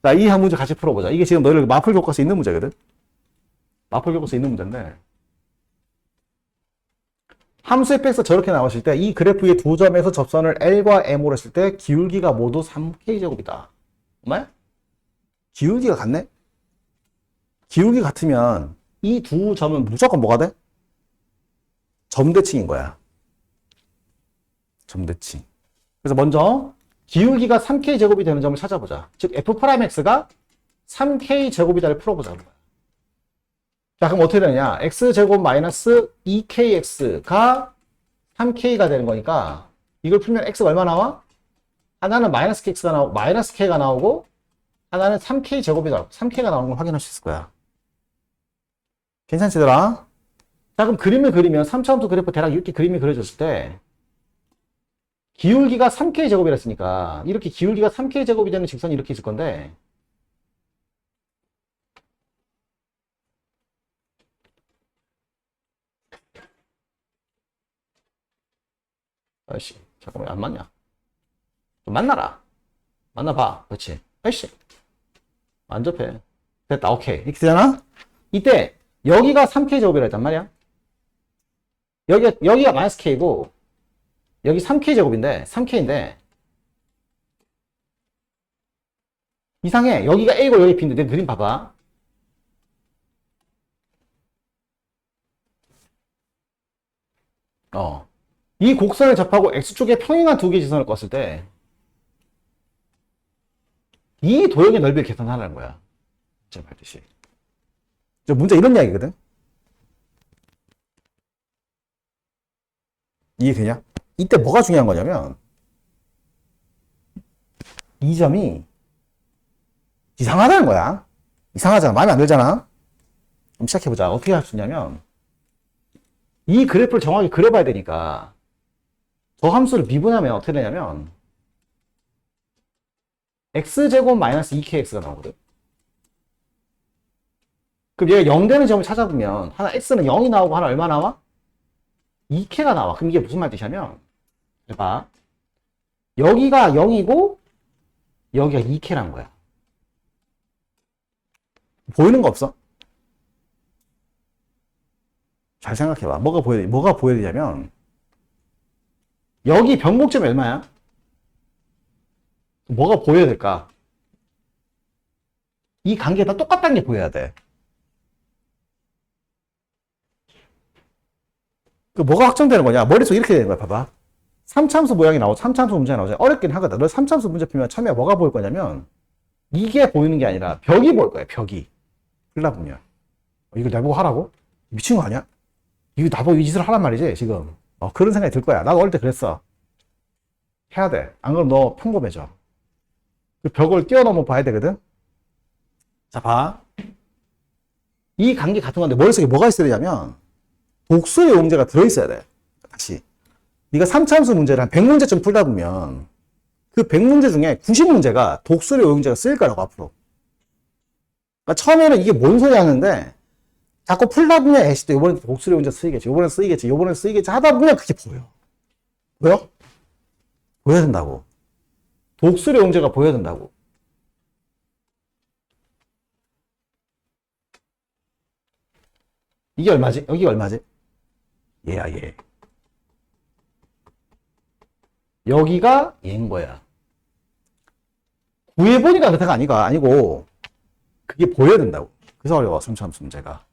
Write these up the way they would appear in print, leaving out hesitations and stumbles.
자, 이 한 문제 같이 풀어보자. 이게 지금 너희들 마플 교과서에 있는 문제거든. 마플 교과서에 있는 문제인데 함수 fx가 저렇게 나왔을 때 이 그래프의 두 점에서 접선을 L과 M으로 했을 때 기울기가 모두 3K제곱이다. 정말? 기울기가 같네? 기울기 같으면 이 두 점은 무조건 뭐가 돼? 점대칭인 거야. 점대칭. 그래서 먼저 기울기가 3K제곱이 되는 점을 찾아보자. 즉 F'X가 3K제곱이다를 풀어보자는 거야. 자, 그럼 어떻게 되느냐? X제곱 마이너스 2KX가 3K가 되는 거니까 이걸 풀면 X가 얼마 나와? 하나는 마이너스 KX가 나오고 마이너스 K가 나오고 하나는 3K제곱이 나오고 3K가 나오는 걸 확인할 수 있을 거야. 괜찮지, 얘들아? 자, 그럼 그림을 그리면 3차원도 그래프 대략 이렇게 그림이 그려졌을 때 기울기가 3K제곱이라 했으니까 이렇게 기울기가 3K제곱이 되는 직선이 이렇게 있을 건데 아이씨, 잠깐만, 안 맞냐? 좀 만나라. 만나봐. 그렇지. 아이씨. 안 접해. 됐다. 오케이. 이렇게 되잖아? 이때, 여기가 3K제곱이라 했단 말이야. 여기가 마이너스 K고, 여기 3K제곱인데, 3K인데, 이상해. 여기가 A고 여기 B인데, 내 그림 봐봐. 이 곡선을 접하고 X쪽에 평행한 두 개의 지선을 껐을 때, 이 도형의 넓이를 계산하라는 거야. 제가 말듯이. 문제 이런 이야기거든? 이해되냐? 이때 뭐가 중요한 거냐면, 이 점이 이상하다는 거야. 이상하잖아. 마음에 안 들잖아? 그럼 시작해보자. 어떻게 할 수 있냐면, 이 그래프를 정확히 그려봐야 되니까, 저 함수를 미분하면 어떻게 되냐면, x제곱 마이너스 2kx가 나오거든. 그럼 얘가 0 되는 점을 찾아보면, 하나 x는 0이 나오고 하나 얼마 나와? 2k가 나와. 그럼 이게 무슨 말 뜻이냐면, 봐. 여기가 0이고, 여기가 2k란 거야. 보이는 거 없어? 잘 생각해봐. 뭐가 보여야 되냐면, 여기 변곡점이 얼마야? 뭐가 보여야 될까? 이 관계가 다 똑같다는 게 보여야 돼. 그 뭐가 확정되는 거냐? 머릿속에 이렇게 되는 거야. 봐봐. 3차함수 모양이 나오고 3차함수 문제가 나오잖아. 어렵긴 하거든. 너 3차함수 문제 풀면 처음에 뭐가 보일 거냐면 이게 보이는 게 아니라 벽이 보일 거야. 벽이. 풀다 보면. 이걸 나보고 하라고? 미친 거 아니야? 이거 나보고 이 짓을 하란 말이지 지금. 그런 생각이 들 거야. 나도 어릴 때 그랬어. 해야 돼. 안 그러면 너 평범해져. 그 벽을 뛰어넘어 봐야 되거든. 자, 봐. 이 관계 같은 건데 머릿속에 뭐가 있어야 되냐면 독수리 용제가 들어있어야 돼. 다시. 네가 3차함수 문제를 한 100문제쯤 풀다 보면 그 100문제 중에 90문제가 독수리 오용제가 쓰일 거라고 앞으로. 그러니까 처음에는 이게 뭔 소리 하는데 자꾸 풀다 보면 애시 또 이번엔 독수리 오용제 쓰이겠지. 이번엔 쓰이겠지. 이번엔 쓰이겠지. 하다 보면 그게 보여. 보여? 보여야 된다고. 독수리 오용제가 보여야 된다고. 이게 얼마지? 여기가 얼마지? 얘야, 얘. 여기가 얘인 거야. 구해보니까 그렇다가 아니고, 그게 보여야 된다고. 그래서 어려워, 3차함수 문제가.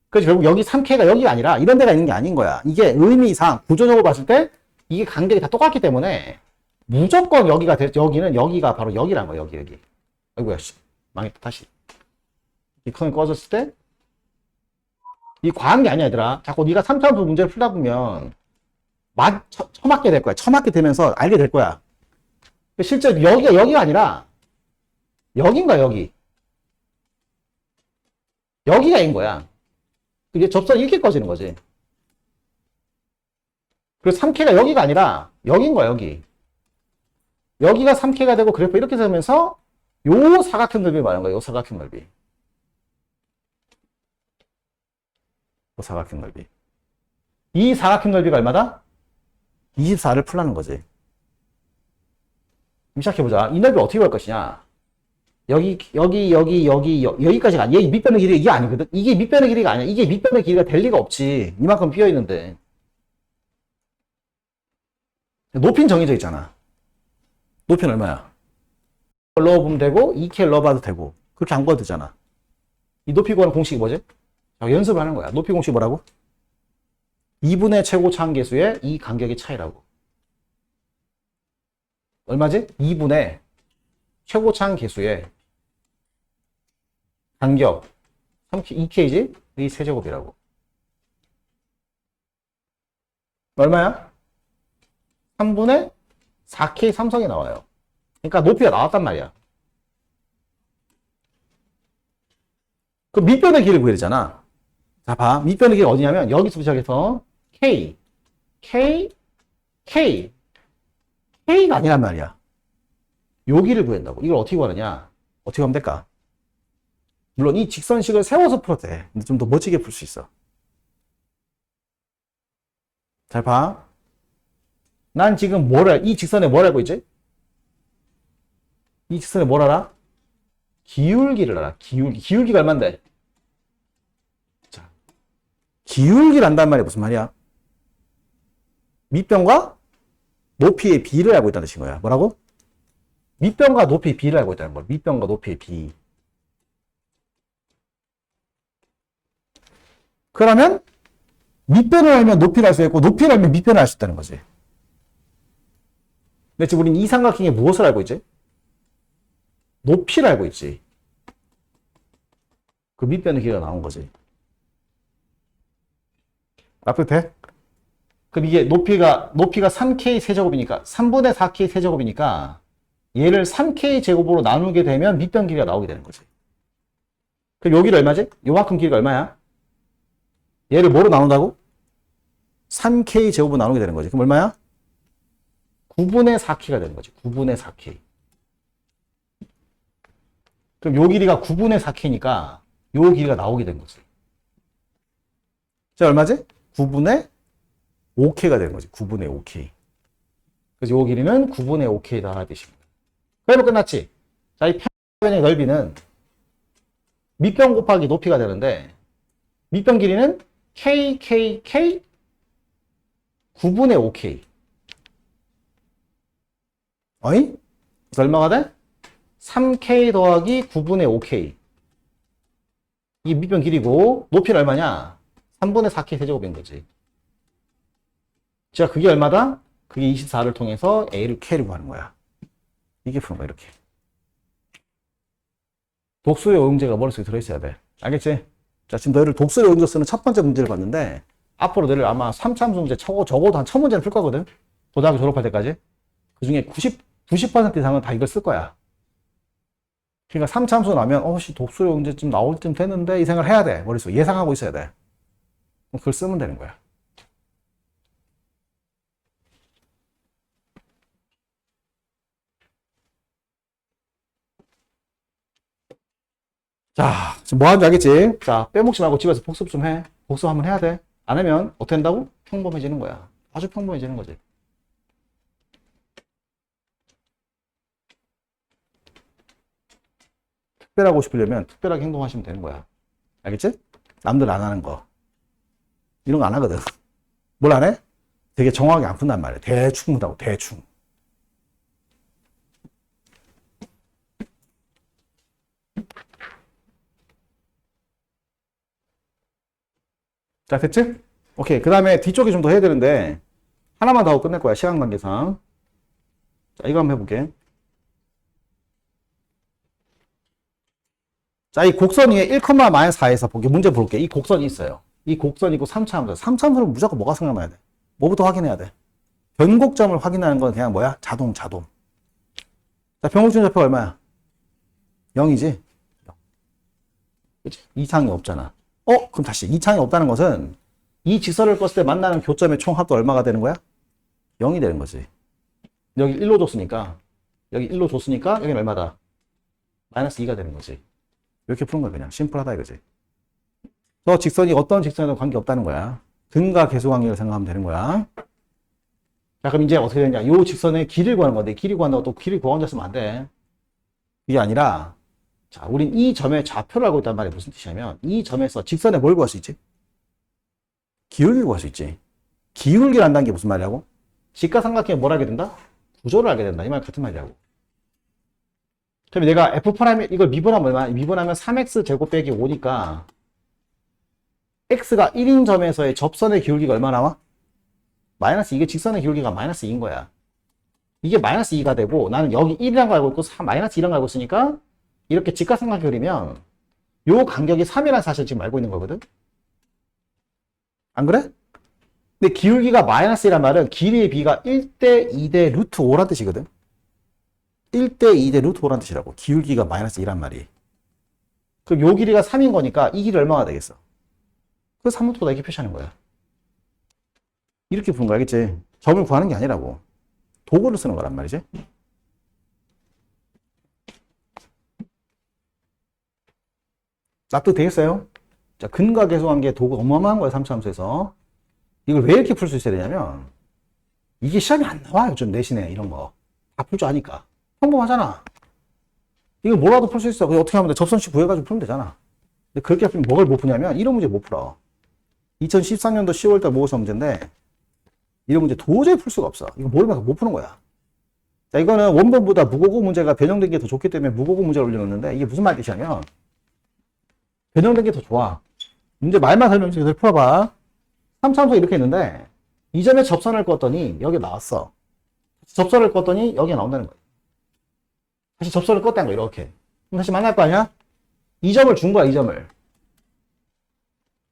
그래서 결국 여기 3K가 여기가 아니라 이런 데가 있는 게 아닌 거야. 이게 의미상, 구조적으로 봤을 때, 이게 간격이 다 똑같기 때문에, 무조건 여기가 바로 여기란 거야, 여기. 아이고야, 씨. 망했다, 다시. 이 컴이 꺼졌을 때, 이 과한 게 아니야, 얘들아. 자꾸 네가 3차함수 문제를 풀다 보면, 처맞게 될 거야. 처맞게 되면서 알게 될 거야. 실제 여기가 아니라 여긴 거야, 여기. 여기가 인 거야. 이게 접선이 이렇게 꺼지는 거지. 그래서 3K가 여기가 아니라 여긴 거야, 여기. 여기가 3K가 되고 그래프 이렇게 되면서 요 사각형 넓이 말하는 거야, 요 사각형 넓이. 요 사각형 넓이. 이 사각형 넓이가 얼마다? 24를 풀라는 거지. 시작해보자. 이 넓이 어떻게 구할 것이냐? 여기까지가 아니야. 이게 밑변의 길이 이게 아니거든. 이게 밑변의 길이가 아니야. 이게 밑변의 길이가 될 리가 없지. 이만큼 비어 있는데. 높이는 정해져 있잖아. 높이는 얼마야? 넣어보면 되고, 2K 넣어봐도 되고. 그렇게 안 구해도 되잖아. 이 높이 구하는 공식이 뭐지? 자, 연습을 하는 거야. 높이 공식 뭐라고? 2분의 최고차 한계수의 이 간격의 차이라고. 얼마지? 2분의 최고차 한계수의 간격 2K지? 이 세제곱이라고. 얼마야? 3분의 4K 삼성이 나와요. 그러니까 높이가 나왔단 말이야. 그 밑변의 길을 구해야 되잖아. 자, 봐. 밑변의 길이 어디냐면 여기서 시작해서 K, K, K, K가 아니란 말이야. 여기를 구한다고. 이걸 어떻게 구하느냐? 어떻게 하면 될까? 물론 이 직선식을 세워서 풀어도 돼. 근데 좀 더 멋지게 풀 수 있어. 잘 봐. 난 지금 이 직선에 뭘 알고 있지? 이 직선에 뭘 알아? 기울기를 알아. 기울기가 얼만데? 자, 기울기를 안단 말이야. 무슨 말이야? 밑변과 높이의 비를 알고 있다는 뜻인 거야. 뭐라고? 밑변과 높이의 비를 알고 있다는 거야. 밑변과 높이의 비. 그러면 밑변을 알면 높이를 알 수 있고 높이를 알면 밑변을 알 수 있다는 거지. 근데 지금 우리는 이 삼각형의 무엇을 알고 있지? 높이를 알고 있지. 그 밑변의 길이가 나온 거지. 앞에 돼? 그럼 이게 높이가 3K 세제곱이니까 3분의 4K 세제곱이니까 얘를 3K 제곱으로 나누게 되면 밑변 길이가 나오게 되는 거지. 그럼 여기를 얼마지? 요만큼 길이가 얼마야? 얘를 뭐로 나눈다고? 3K 제곱으로 나누게 되는 거지. 그럼 얼마야? 9분의 4K가 되는 거지. 9분의 4K. 그럼 요 길이가 9분의 4K니까 요 길이가 나오게 된 거지. 자, 얼마지? 9분의 5K가 되는 거지. 9분의 5K. 그래서 요 길이는 9분의 5K다 하는 뜻입니다. 그러면 끝났지? 자, 이 평면의 넓이는 밑변 곱하기 높이가 되는데 밑변 길이는 KKK 9분의 5K. 어이? 그래서 얼마가 돼? 3K 더하기 9분의 5K. 이게 밑변 길이고 높이는 얼마냐? 3분의 4K 세제곱인 거지. 자, 그게 얼마다? 그게 24를 통해서 A를 K를 구하는 거야. 이게 푸는 거야, 이렇게. 독수의 오형제가 머릿속에 들어있어야 돼. 알겠지? 자, 지금 너희를 독수의 오형제 쓰는 첫 번째 문제를 봤는데 앞으로 너희를 아마 3차함수 문제 적어도 한 1000문제는 풀 거거든? 고등학교 졸업할 때까지. 그 중에 90% 이상은 다 이걸 쓸 거야. 그러니까 3차함수 나면 독수의 오형제쯤 나올 쯤 됐는데 이 생각을 해야 돼. 머릿속에 예상하고 있어야 돼. 그걸 쓰면 되는 거야. 자, 지금 뭐 하는지 알겠지? 자, 빼먹지 말고 집에서 복습 좀 해. 복습 한번 해야 돼. 안 하면 어떻게 된다고? 평범해지는 거야. 아주 평범해지는 거지. 특별하고 싶으려면 특별하게 행동하시면 되는 거야. 알겠지? 남들 안 하는 거. 이런 거 안 하거든. 뭘 안 해? 되게 정확하게 안 푼단 말이야. 대충 푼다고, 대충. 자, 됐지? 오케이. 그 다음에 뒤쪽에 좀 더 해야 되는데, 하나만 더 하고 끝낼 거야. 시간 관계상. 자, 이거 한번 해볼게. 자, 이 곡선 위에 1,-4에서 볼게. 문제 볼게. 이 곡선이 있어요. 이 곡선이 있고 3차함수. 3차함수는 무조건 뭐가 생각나야 돼? 뭐부터 확인해야 돼? 변곡점을 확인하는 건 그냥 뭐야? 자동. 자, 변곡점 좌표가 얼마야? 0이지? 그치? 이상이 없잖아. 그럼 다시. 이상이 없다는 것은 이 직선을 껐을 때 만나는 교점의 총합도 얼마가 되는 거야? 0이 되는 거지. 여기 1로 줬으니까, 여기는 얼마다? 마이너스 2가 되는 거지. 이렇게 푸는 거야, 그냥. 심플하다, 이거지. 너 직선이 어떤 직선에도 관계없다는 거야. 근과 계수 관계를 생각하면 되는 거야. 자, 그럼 이제 어떻게 되냐. 요 직선의 길이를 구하는 건데, 길이 구한다고 또 길이 구한 자 쓰면 안 돼. 이게 아니라, 자, 우린 이 점의 좌표를 알고 있단 말이 무슨 뜻이냐면 이 점에서 직선에 뭘 구할 수 있지? 기울기를 구할 수 있지. 기울기를 안다는 게 무슨 말이라고? 직각삼각형에 뭘 알게 된다? 구조를 알게 된다. 이 말 같은 말이라고. 그럼 내가 f' 이걸 미분하면 얼마? 미분하면 3x 제곱 빼기 5니까 x가 1인 점에서의 접선의 기울기가 얼마 나와? 마이너스 이게 직선의 기울기가 마이너스 2인 거야. 이게 마이너스 2가 되고 나는 여기 1이라는 거 알고 있고 마이너스 2라는 거 알고 있으니까 이렇게 직각삼각형 그리면 요 간격이 3이라는 사실을 지금 알고 있는 거거든. 안 그래? 근데 기울기가 마이너스 1란 말은 길이의 비가 1대 2대 루트 5란 뜻이거든. 1대 2대 루트 5란 뜻이라고. 기울기가 마이너스 2란 말이. 그럼 요 길이가 3인 거니까 이 길이 얼마가 되겠어? 그 3루트보다 이렇게 표시하는 거야. 이렇게 푸는 거 알겠지? 점을 구하는 게 아니라고. 도구를 쓰는 거란 말이지. 납득되겠어요? 자, 근과 계수관계 도구 어마어마한 거야, 3차 함수에서. 이걸 왜 이렇게 풀 수 있어야 되냐면, 이게 시험이 안 나와요, 좀 내신에, 이런 거. 다 풀 줄 아니까. 평범하잖아. 이거 뭐라도 풀 수 있어. 그냥 어떻게 하면 돼? 접선식 구해가지고 풀면 되잖아. 근데 그렇게 풀면 뭘 못 푸냐면, 이런 문제 못 풀어. 2013년도 10월달 모의고사 문제인데, 이런 문제 도저히 풀 수가 없어. 이거 모르면서 못 푸는 거야. 자, 이거는 원본보다 무고고 문제가 변형된 게 더 좋기 때문에 무고고 문제를 올려놓는데, 이게 무슨 말뜻이냐면, 변형된 게 더 좋아. 문제 말만 설명해서 그대로 풀어봐. 3차함수 이렇게 했는데 이 점에 접선을 껐더니 여기 나왔어. 접선을 껐더니 여기 나온다는 거야. 다시 접선을 껐다는 거야. 이렇게. 그럼 다시 만날 거 아니야? 이 점을 준 거야. 이 점을.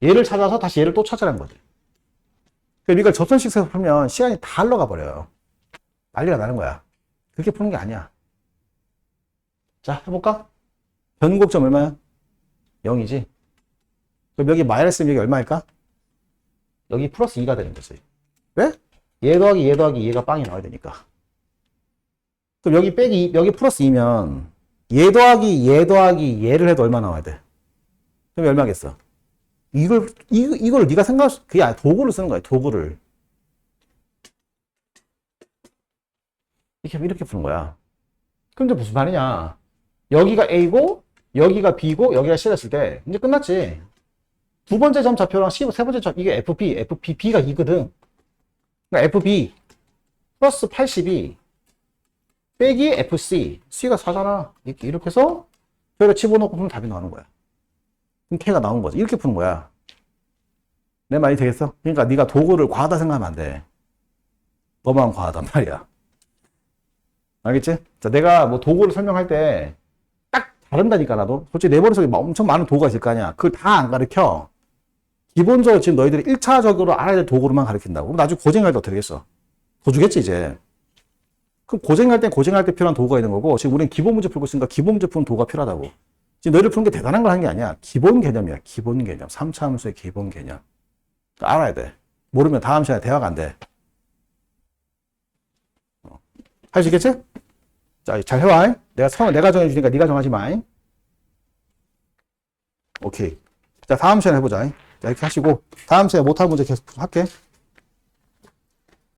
얘를 찾아서 다시 얘를 또 찾으라는 거지. 그럼 이걸 접선식에서 풀면 시간이 다 흘러가 버려요. 난리가 나는 거야. 그렇게 푸는 게 아니야. 자, 해볼까? 변곡점 얼마야? 0이지. 그럼 여기 마이너스면 여기 얼마일까? 여기 플러스 2가 되는 거지. 왜? 얘 더하기 얘 더하기 얘가 빵이 나와야 되니까. 그럼 여기 빼기 여기 플러스 2면 얘 더하기 얘 더하기 얘를 해도 얼마 나와야 돼? 그럼 얼마겠어? 이걸 네가 생각 그게 아니야. 도구를 쓰는 거야. 도구를. 이렇게 푸는 거야. 그럼 이제 무슨 말이냐? 여기가 A고 여기가 B고 여기가 C랬을 때 이제 끝났지. 두 번째 점 좌표랑 세 번째 점 이게 FB가 2거든. 그러니까 FB 플러스 82 빼기 FC C가 4잖아. 이렇게 해서 여기다 집어넣고 보면 답이 나오는 거야. 그럼 K가 나오는 거지. 이렇게 푸는 거야. 내 말이 되겠어? 그러니까 네가 도구를 과하다 생각하면 안 돼. 너만 과하단 말이야. 알겠지? 자, 내가 뭐 도구를 설명할 때 딱 다른다니까 나도. 솔직히 내 머릿속에 엄청 많은 도구가 있을 거 아니야. 그걸 다 안 가르쳐. 기본적으로 지금 너희들이 1차적으로 알아야 될 도구로만 가르친다고. 그럼 나중에 고생할 때 어떻게 되겠어? 더 주겠지 이제. 그럼 고생할 때 필요한 도구가 있는 거고 지금 우리는 기본 문제 풀고 있으니까 기본 문제 푸는 도구가 필요하다고. 지금 너희들 푸는 게 대단한 걸 한 게 아니야. 기본 개념이야. 기본 개념. 3차 함수의 기본 개념. 알아야 돼. 모르면 다음 시간에 대화가 안 돼. 할 수 있겠지? 자, 잘 해와. 내가 정해주니까 네가 정하지 마. 오케이. 자, 다음 시간에 해보자. 자, 이렇게 하시고 다음 시간에 못할 문제 계속 할게.